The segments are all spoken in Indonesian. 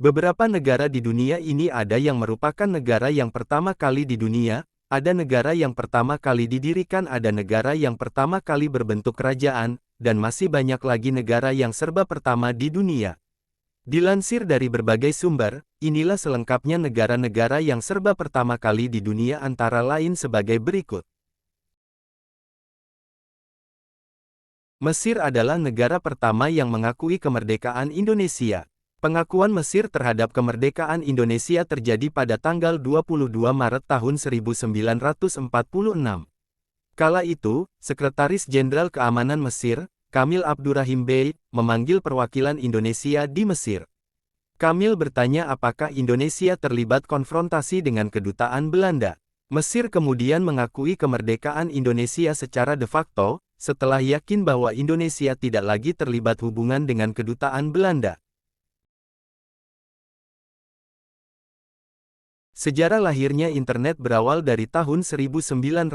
Beberapa negara di dunia ini ada yang merupakan negara yang pertama kali di dunia, ada negara yang pertama kali didirikan, ada negara yang pertama kali berbentuk kerajaan, dan masih banyak lagi negara yang serba pertama di dunia. Dilansir dari berbagai sumber, inilah selengkapnya negara-negara yang serba pertama kali di dunia antara lain sebagai berikut. Mesir adalah negara pertama yang mengakui kemerdekaan Indonesia. Pengakuan Mesir terhadap kemerdekaan Indonesia terjadi pada tanggal 22 Maret tahun 1946. Kala itu, Sekretaris Jenderal Keamanan Mesir, Kamil Abdurrahim Bey, memanggil perwakilan Indonesia di Mesir. Kamil bertanya apakah Indonesia terlibat konfrontasi dengan kedutaan Belanda. Mesir kemudian mengakui kemerdekaan Indonesia secara de facto, setelah yakin bahwa Indonesia tidak lagi terlibat hubungan dengan kedutaan Belanda. Sejarah lahirnya internet berawal dari tahun 1969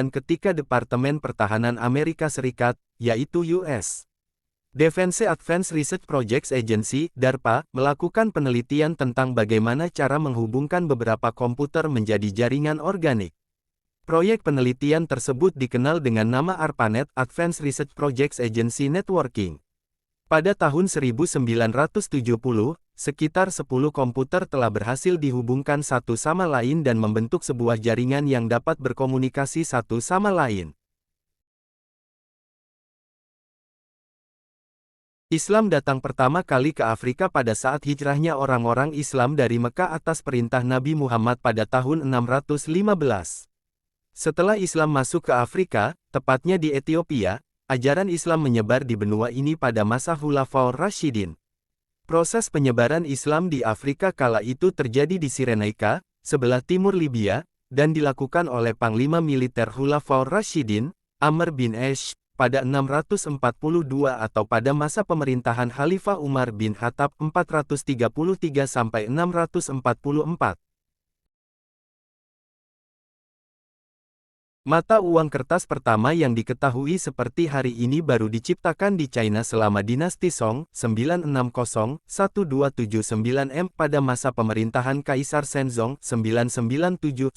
ketika Departemen Pertahanan Amerika Serikat, yaitu US Defense Advanced Research Projects Agency, DARPA, melakukan penelitian tentang bagaimana cara menghubungkan beberapa komputer menjadi jaringan organik. Proyek penelitian tersebut dikenal dengan nama ARPANET, Advanced Research Projects Agency Networking. Pada tahun 1970, sekitar 10 komputer telah berhasil dihubungkan satu sama lain dan membentuk sebuah jaringan yang dapat berkomunikasi satu sama lain. Islam datang pertama kali ke Afrika pada saat hijrahnya orang-orang Islam dari Mekah atas perintah Nabi Muhammad pada tahun 615. Setelah Islam masuk ke Afrika, tepatnya di Ethiopia, ajaran Islam menyebar di benua ini pada masa Khulafaur Rasyidin. Proses penyebaran Islam di Afrika kala itu terjadi di Cyrenaica, sebelah timur Libya, dan dilakukan oleh Panglima Militer Khulafaur Rasyidin, Amr bin Ash, pada 642 atau pada masa pemerintahan Khalifah Umar bin Khattab 433–644. Mata uang kertas pertama yang diketahui seperti hari ini baru diciptakan di China selama dinasti Song, 960–1279 pada masa pemerintahan Kaisar Shenzong, 997–1010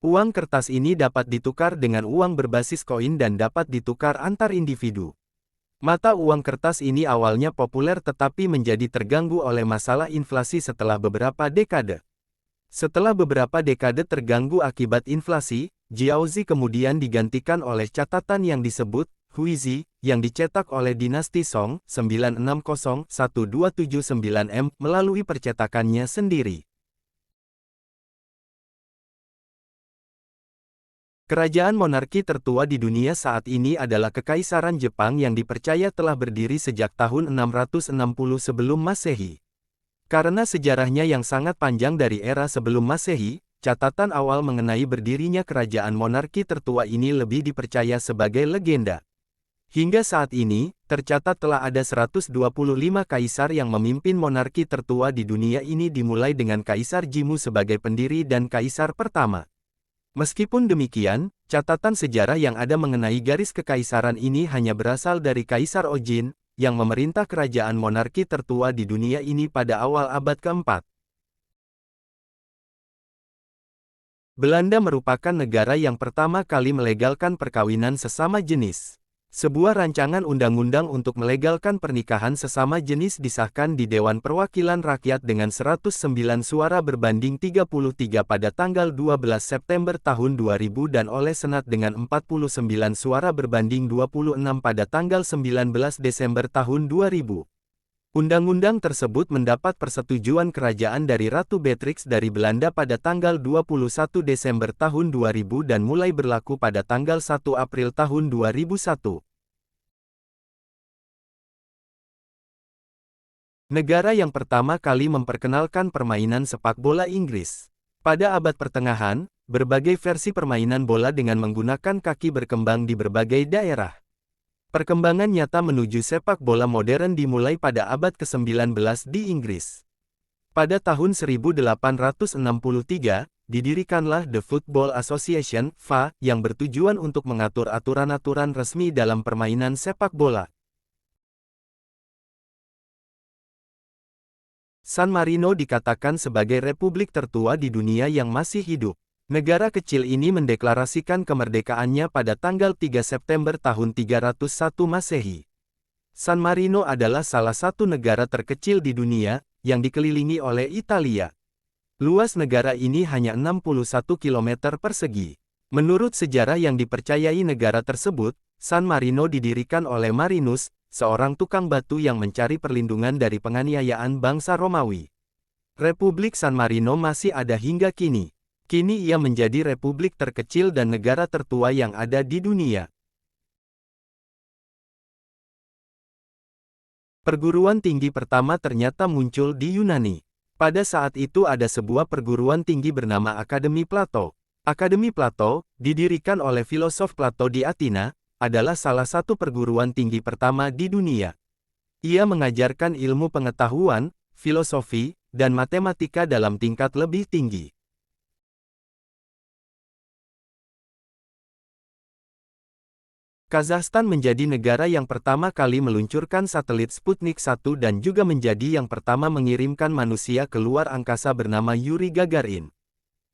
Uang kertas ini dapat ditukar dengan uang berbasis koin dan dapat ditukar antar individu. Mata uang kertas ini awalnya populer tetapi menjadi terganggu oleh masalah inflasi setelah beberapa dekade. Setelah beberapa dekade terganggu akibat inflasi, Jiaozi kemudian digantikan oleh catatan yang disebut Huizi, yang dicetak oleh dinasti Song, 960–1279 melalui percetakannya sendiri. Kerajaan monarki tertua di dunia saat ini adalah Kekaisaran Jepang yang dipercaya telah berdiri sejak tahun 660 sebelum Masehi. Karena sejarahnya yang sangat panjang dari era sebelum Masehi, catatan awal mengenai berdirinya kerajaan monarki tertua ini lebih dipercaya sebagai legenda. Hingga saat ini, tercatat telah ada 125 kaisar yang memimpin monarki tertua di dunia ini dimulai dengan Kaisar Jimmu sebagai pendiri dan kaisar pertama. Meskipun demikian, catatan sejarah yang ada mengenai garis kekaisaran ini hanya berasal dari Kaisar Ojin, yang memerintah kerajaan monarki tertua di dunia ini pada awal abad keempat. Belanda merupakan negara yang pertama kali melegalkan perkawinan sesama jenis. Sebuah rancangan undang-undang untuk melegalkan pernikahan sesama jenis disahkan di Dewan Perwakilan Rakyat dengan 109 suara berbanding 33 pada tanggal 12 September tahun 2000 dan oleh Senat dengan 49 suara berbanding 26 pada tanggal 19 Desember tahun 2000. Undang-undang tersebut mendapat persetujuan kerajaan dari Ratu Beatrix dari Belanda pada tanggal 21 Desember tahun 2000 dan mulai berlaku pada tanggal 1 April tahun 2001. Negara yang pertama kali memperkenalkan permainan sepak bola Inggris. Pada abad pertengahan, berbagai versi permainan bola dengan menggunakan kaki berkembang di berbagai daerah. Perkembangan nyata menuju sepak bola modern dimulai pada abad ke-19 di Inggris. Pada tahun 1863, didirikanlah The Football Association (FA) yang bertujuan untuk mengatur aturan-aturan resmi dalam permainan sepak bola. San Marino dikatakan sebagai republik tertua di dunia yang masih hidup. Negara kecil ini mendeklarasikan kemerdekaannya pada tanggal 3 September tahun 301 Masehi. San Marino adalah salah satu negara terkecil di dunia, yang dikelilingi oleh Italia. Luas negara ini hanya 61 km persegi. Menurut sejarah yang dipercayai negara tersebut, San Marino didirikan oleh Marinus, seorang tukang batu yang mencari perlindungan dari penganiayaan bangsa Romawi. Republik San Marino masih ada hingga kini. Kini ia menjadi republik terkecil dan negara tertua yang ada di dunia. Perguruan tinggi pertama ternyata muncul di Yunani. Pada saat itu ada sebuah perguruan tinggi bernama Akademi Plato. Akademi Plato, didirikan oleh filosof Plato di Athena, adalah salah satu perguruan tinggi pertama di dunia. Ia mengajarkan ilmu pengetahuan, filosofi, dan matematika dalam tingkat lebih tinggi. Kazakhstan menjadi negara yang pertama kali meluncurkan satelit Sputnik 1 dan juga menjadi yang pertama mengirimkan manusia ke luar angkasa bernama Yuri Gagarin.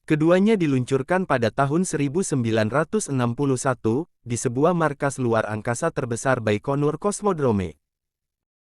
Keduanya diluncurkan pada tahun 1961, di sebuah markas luar angkasa terbesar Baikonur Cosmodrome.